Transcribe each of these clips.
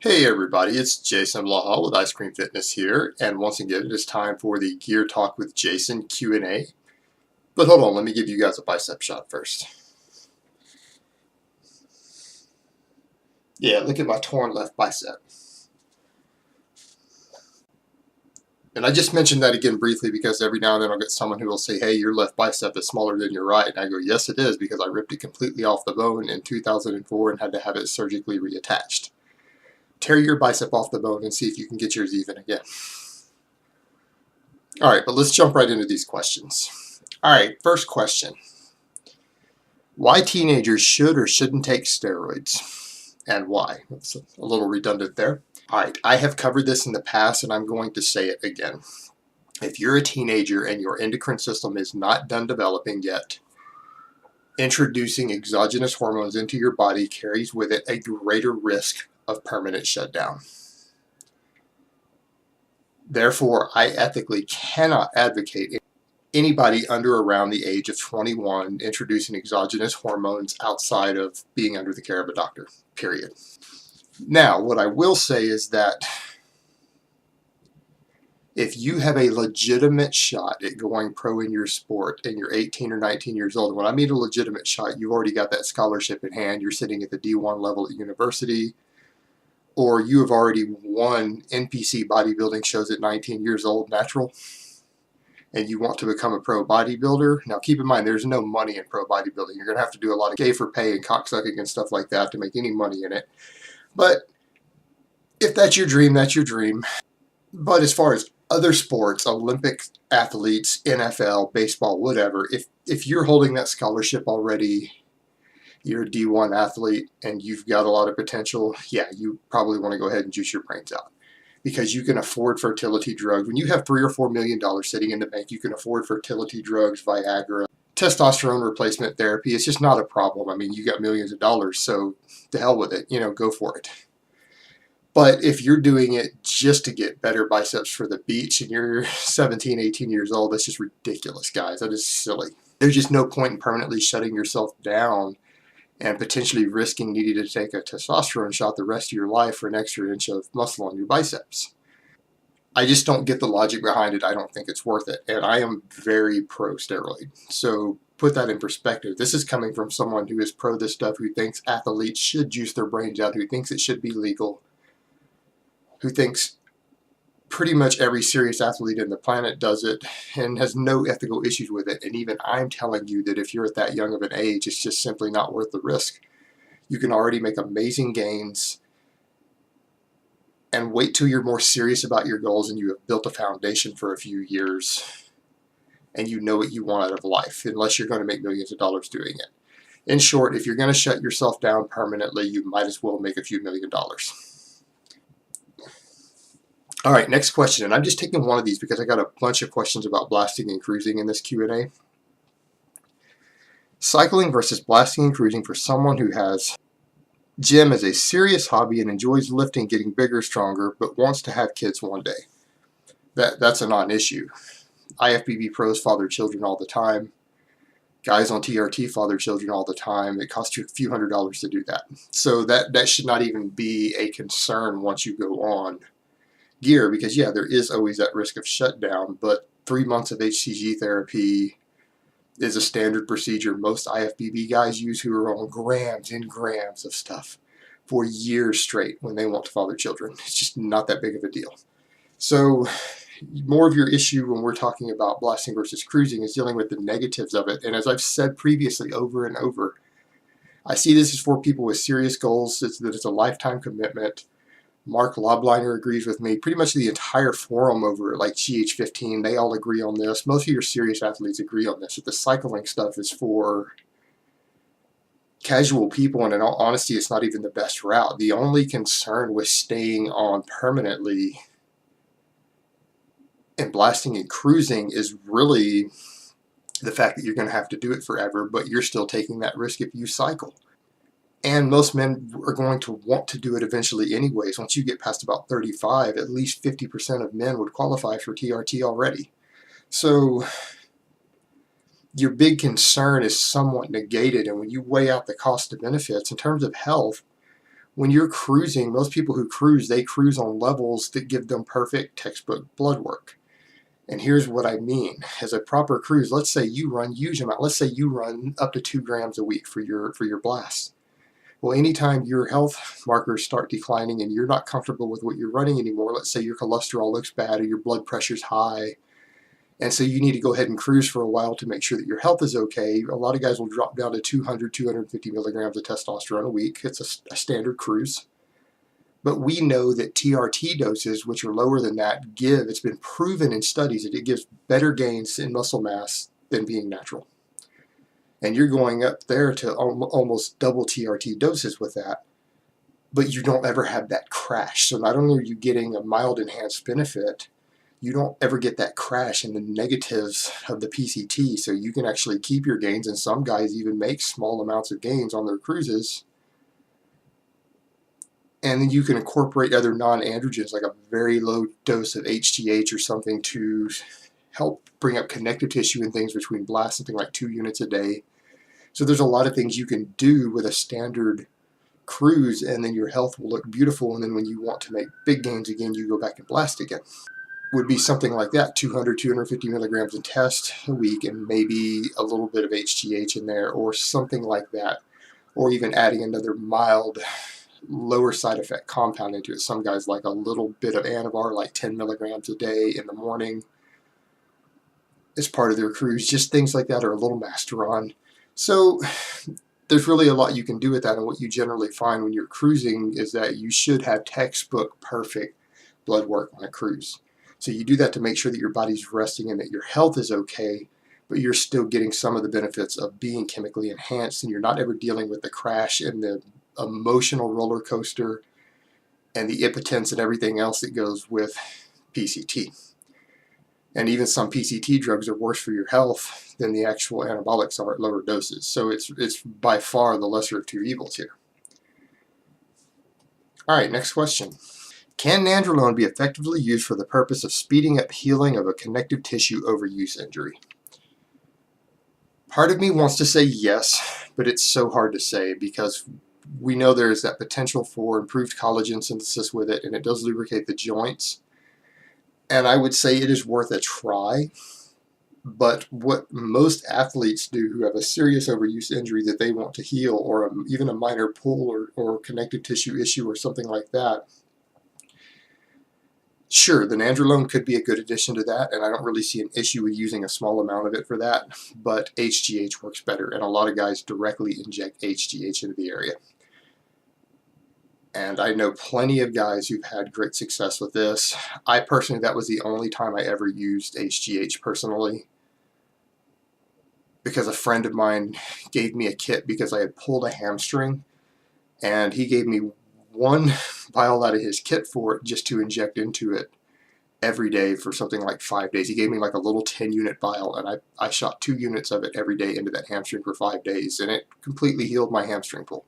Hey everybody, it's Jason Blaha with Ice Cream Fitness here, and once again it is time for the Gear Talk with Jason Q&A. But hold on, let me give you guys a bicep shot first. Yeah, look at my torn left bicep. And I just mentioned that again briefly because every now and then I'll get someone who will say, hey, your left bicep is smaller than your right. And I go, yes it is, because I ripped it completely off the bone in 2004 and had to have it surgically reattached. Tear your bicep off the bone and see if you can get yours even again. Alright, but let's jump right into these questions. Alright, first question. Why teenagers should or shouldn't take steroids, and why? That's a little redundant there. Alright, I have covered this in the past and I'm going to say it again. If you're a teenager and your endocrine system is not done developing yet, introducing exogenous hormones into your body carries with it a greater risk of permanent shutdown. Therefore, I ethically cannot advocate anybody under around the age of 21 introducing exogenous hormones outside of being under the care of a doctor, period. Now, what I will say is that if you have a legitimate shot at going pro in your sport and you're 18 or 19 years old, when I mean a legitimate shot, you've already got that scholarship in hand, you're sitting at the D1 level at university, or you have already won NPC bodybuilding shows at 19 years old, natural, and you want to become a pro bodybuilder. Now keep in mind, there's no money in pro bodybuilding. You're going to have to do a lot of gay for pay and cocksucking and stuff like that to make any money in it. But if that's your dream, that's your dream. But as far as other sports, Olympic athletes, NFL, baseball, whatever, if you're holding that scholarship already, you're a D1 athlete and you've got a lot of potential, yeah, you probably want to go ahead and juice your brains out. Because you can afford fertility drugs. When you have $3 or $4 million sitting in the bank, you can afford fertility drugs, Viagra, testosterone replacement therapy. It's just not a problem. I mean, you got millions of dollars, so to hell with it. Go for it. But if you're doing it just to get better biceps for the beach and you're 17, 18 years old, that's just ridiculous, guys. That is silly. There's just no point in permanently shutting yourself down and potentially risking needing to take a testosterone shot the rest of your life for an extra inch of muscle on your biceps. I just don't get the logic behind it. I don't think it's worth it. And I am very pro steroid. So put that in perspective. This is coming from someone who is pro this stuff, who thinks athletes should juice their brains out, who thinks it should be legal, who thinks pretty much every serious athlete on the planet does it and has no ethical issues with it. And even I'm telling you that if you're at that young of an age, it's just simply not worth the risk. You can already make amazing gains, and wait till you're more serious about your goals and you have built a foundation for a few years and you know what you want out of life, unless you're going to make millions of dollars doing it. In short, if you're going to shut yourself down permanently, you might as well make a few $1,000,000. All right, next question, and I'm just taking one of these because I got a bunch of questions about blasting and cruising in this Q&A. Cycling versus blasting and cruising for someone who has gym as a serious hobby and enjoys lifting, getting bigger, stronger, but wants to have kids one day. That's a non-issue. IFBB pros father children all the time. Guys on TRT father children all the time. It costs you a few $100s to do that. So that should not even be a concern once you go on gear, because yeah, there is always that risk of shutdown, but 3 months of HCG therapy is a standard procedure most IFBB guys use, who are on grams and grams of stuff for years straight when they want to father children. It's just not that big of a deal. So more of your issue when we're talking about blasting versus cruising is dealing with the negatives of it. And as I've said previously over and over, I see this as for people with serious goals, that it's a lifetime commitment. Mark Lobliner agrees with me. Pretty much the entire forum over like GH15, they all agree on this. Most of your serious athletes agree on this, that the cycling stuff is for casual people, and in all honesty, it's not even the best route. The only concern with staying on permanently and blasting and cruising is really the fact that you're going to have to do it forever, but you're still taking that risk if you cycle. And most men are going to want to do it eventually anyways. Once you get past about 35, at least 50% of men would qualify for TRT already. So your big concern is somewhat negated, and when you weigh out the cost of benefits in terms of health, When you're cruising, most people who cruise, they cruise on levels that give them perfect textbook blood work. And here's what I mean. As a proper cruise, let's say you run huge amount. Let's say you run up to 2 grams a week for your blast. Well, anytime your health markers start declining and you're not comfortable with what you're running anymore, let's say your cholesterol looks bad or your blood pressure's high, and so you need to go ahead and cruise for a while to make sure that your health is okay. A lot of guys will drop down to 200, 250 milligrams of testosterone a week. It's a standard cruise. But we know that TRT doses, which are lower than that, it's been proven in studies that it gives better gains in muscle mass than being natural. And you're going up there to almost double TRT doses with that, but you don't ever have that crash. So not only are you getting a mild enhanced benefit, you don't ever get that crash and the negatives of the PCT, so you can actually keep your gains, and some guys even make small amounts of gains on their cruises. And then you can incorporate other non-androgens like a very low dose of HGH or something to help bring up connective tissue and things between blasts, something like 2 units a day. So there's a lot of things you can do with a standard cruise, and then your health will look beautiful, and then when you want to make big gains again, you go back and blast again. Would be something like that, 200, 250 milligrams of test a week and maybe a little bit of HGH in there or something like that, or even adding another mild lower side effect compound into it. Some guys like a little bit of Anavar, like 10 milligrams a day in the morning as part of their cruise. Just things like that, or a little Masteron. So there's really a lot you can do with that, and what you generally find when you're cruising is that you should have textbook perfect blood work on a cruise. So you do that to make sure that your body's resting and that your health is okay, but you're still getting some of the benefits of being chemically enhanced, and you're not ever dealing with the crash and the emotional roller coaster and the impotence and everything else that goes with PCT. And even some PCT drugs are worse for your health than the actual anabolics are at lower doses. So it's by far the lesser of two evils here. All right, next question. Can nandrolone be effectively used for the purpose of speeding up healing of a connective tissue overuse injury? Part of me wants to say yes, but it's so hard to say because we know there is that potential for improved collagen synthesis with it, and it does lubricate the joints. And I would say it is worth a try. But what most athletes do who have a serious overuse injury that they want to heal, or even a minor pull or connective tissue issue or something like that, sure, the nandrolone could be a good addition to that, and I don't really see an issue with using a small amount of it for that, but HGH works better, and a lot of guys directly inject HGH into the area. And I know plenty of guys who've had great success with this. I personally, that was the only time I ever used HGH personally, because a friend of mine gave me a kit because I had pulled a hamstring, and he gave me one vial out of his kit for it just to inject into it every day for something like 5 days. He gave me like a little 10-unit vial, and I shot 2 units of it every day into that hamstring for 5 days, and it completely healed my hamstring pull.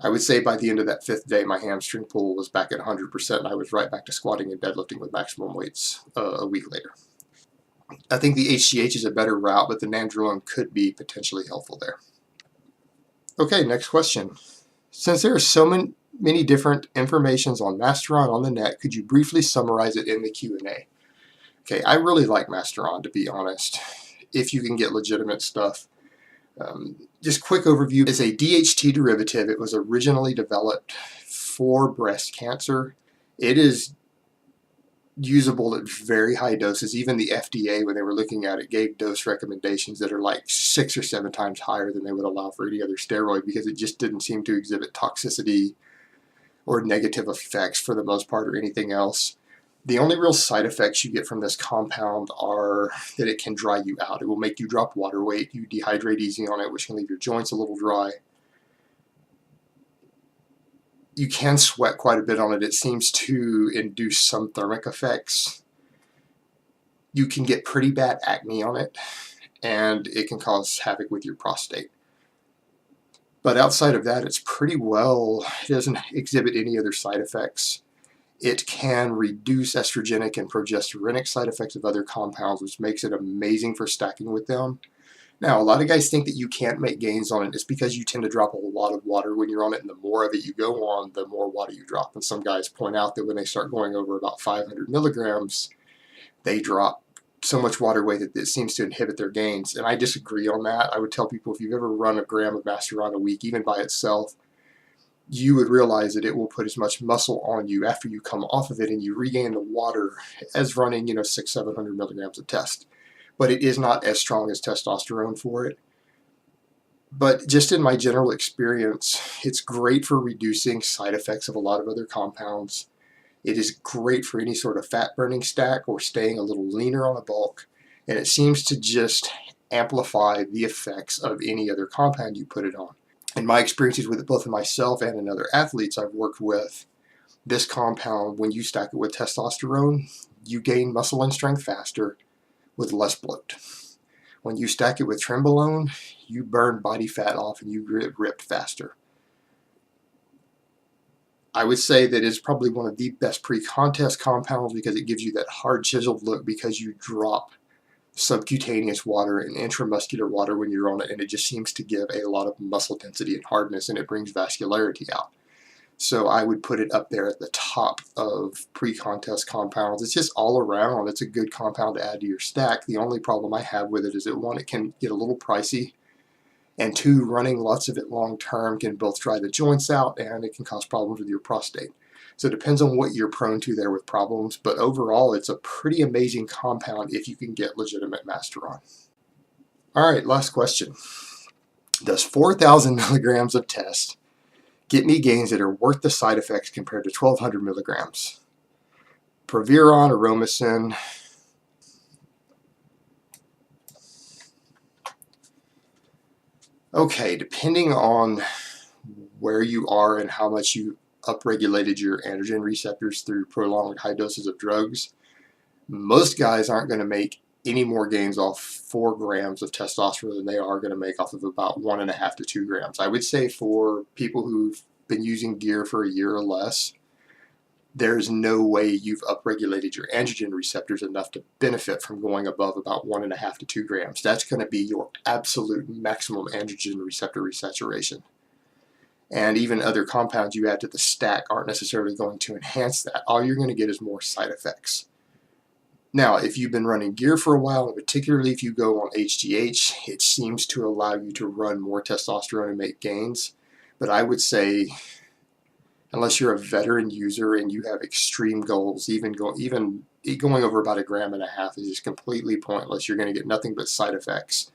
I would say by the end of that 5th day, my hamstring pull was back at 100%, and I was right back to squatting and deadlifting with maximum weights a week later. I think the HGH is a better route, but the nandrolone could be potentially helpful there. Okay, next question. Since there are so many different informations on Masteron on the net, could you briefly summarize it in the Q&A? Okay, I really like Masteron, to be honest, if you can get legitimate stuff. Just quick overview, it's a DHT derivative. It was originally developed for breast cancer. It is usable at very high doses. Even the FDA, when they were looking at it, gave dose recommendations that are like 6 or 7 times higher than they would allow for any other steroid, because it just didn't seem to exhibit toxicity or negative effects for the most part or anything else. The only real side effects you get from this compound are that it can dry you out. It will make you drop water weight. You dehydrate easy on it, which can leave your joints a little dry. You can sweat quite a bit on it. It seems to induce some thermic effects. You can get pretty bad acne on it, and it can cause havoc with your prostate. But outside of that, it's pretty well, it doesn't exhibit any other side effects. It can reduce estrogenic and progesteronic side effects of other compounds, which makes it amazing for stacking with them. Now, a lot of guys think that you can't make gains on it. It's because you tend to drop a lot of water when you're on it, and the more of it you go on, the more water you drop. And some guys point out that when they start going over about 500 milligrams, they drop so much water weight that it seems to inhibit their gains. And I disagree on that. I would tell people, if you've ever run a gram of Masteron a week, even by itself, you would realize that it will put as much muscle on you after you come off of it and you regain the water as running, 600-700 milligrams of test. But it is not as strong as testosterone for it. But just in my general experience, it's great for reducing side effects of a lot of other compounds. It is great for any sort of fat burning stack or staying a little leaner on a bulk. And it seems to just amplify the effects of any other compound you put it on. In my experiences with it, both in myself and in other athletes I've worked with, this compound, when you stack it with testosterone, you gain muscle and strength faster with less bloat. When you stack it with trenbolone, you burn body fat off and you get ripped faster. I would say that it's probably one of the best pre-contest compounds because it gives you that hard chiseled look because you drop subcutaneous water and intramuscular water when you're on it, and it just seems to give a lot of muscle density and hardness, and it brings vascularity out. So I would put it up there at the top of pre-contest compounds. It's just all around, it's a good compound to add to your stack. The only problem I have with it is that, one, it can get a little pricey, and two, running lots of it long term can both dry the joints out and it can cause problems with your prostate. So it depends on what you're prone to there with problems, but overall it's a pretty amazing compound if you can get legitimate Masteron. All right, last question. Does 4,000 milligrams of test get me gains that are worth the side effects compared to 1,200 milligrams? Proviron, Aromacin. Okay, depending on where you are and how much you upregulated your androgen receptors through prolonged high doses of drugs, most guys aren't going to make any more gains off 4 grams of testosterone than they are going to make off of about 1.5 to 2 grams. I would say for people who've been using gear for a year or less, there's no way you've upregulated your androgen receptors enough to benefit from going above about 1.5 to 2 grams. That's going to be your absolute maximum androgen receptor resaturation. And even other compounds you add to the stack aren't necessarily going to enhance that. All you're going to get is more side effects. Now, if you've been running gear for a while, and particularly if you go on HGH, it seems to allow you to run more testosterone and make gains. But I would say, unless you're a veteran user and you have extreme goals, even going over about 1.5 grams is just completely pointless. You're going to get nothing but side effects.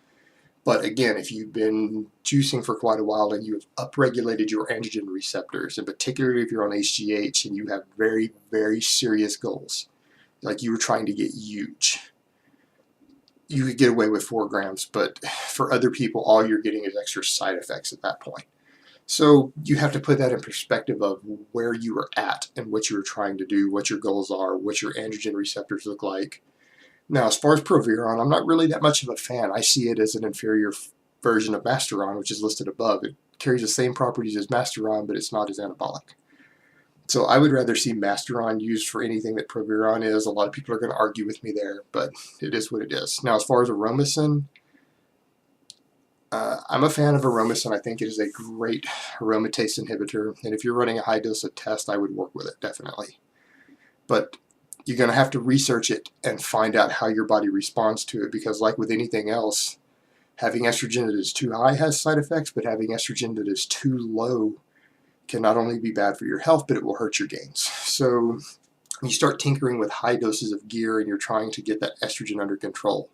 But again, if you've been juicing for quite a while and you have upregulated your androgen receptors, and particularly if you're on HGH and you have very, very serious goals, like you were trying to get huge, you could get away with 4 grams. But for other people, all you're getting is extra side effects at that point. So you have to put that in perspective of where you are at and what you were trying to do, what your goals are, what your androgen receptors look like. Now, as far as Proviron, I'm not really that much of a fan. I see it as an inferior version of Masteron, which is listed above. It carries the same properties as Masteron, but it's not as anabolic. So I would rather see Masteron used for anything that Proviron is. A lot of people are going to argue with me there, but it is what it is. Now, as far as Aromacin, I'm a fan of Aromacin. I think it is a great aromatase inhibitor, and if you're running a high dose of test, I would work with it, definitely. But you're going to have to research it and find out how your body responds to it, because like with anything else, having estrogen that is too high has side effects, but having estrogen that is too low can not only be bad for your health, but it will hurt your gains. So you start tinkering with high doses of gear and you're trying to get that estrogen under control,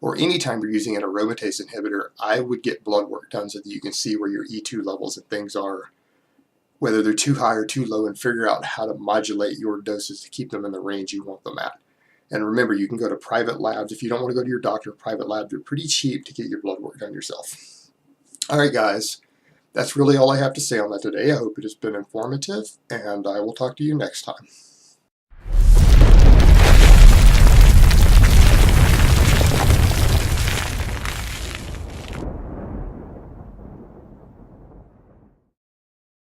or anytime you're using an aromatase inhibitor, I would get blood work done so that you can see where your E2 levels and things are, whether they're too high or too low, and figure out how to modulate your doses to keep them in the range you want them at. And remember, you can go to private labs. If you don't want to go to your doctor, private labs are pretty cheap to get your blood work done yourself. All right, guys, that's really all I have to say on that today. I hope it has been informative, and I will talk to you next time.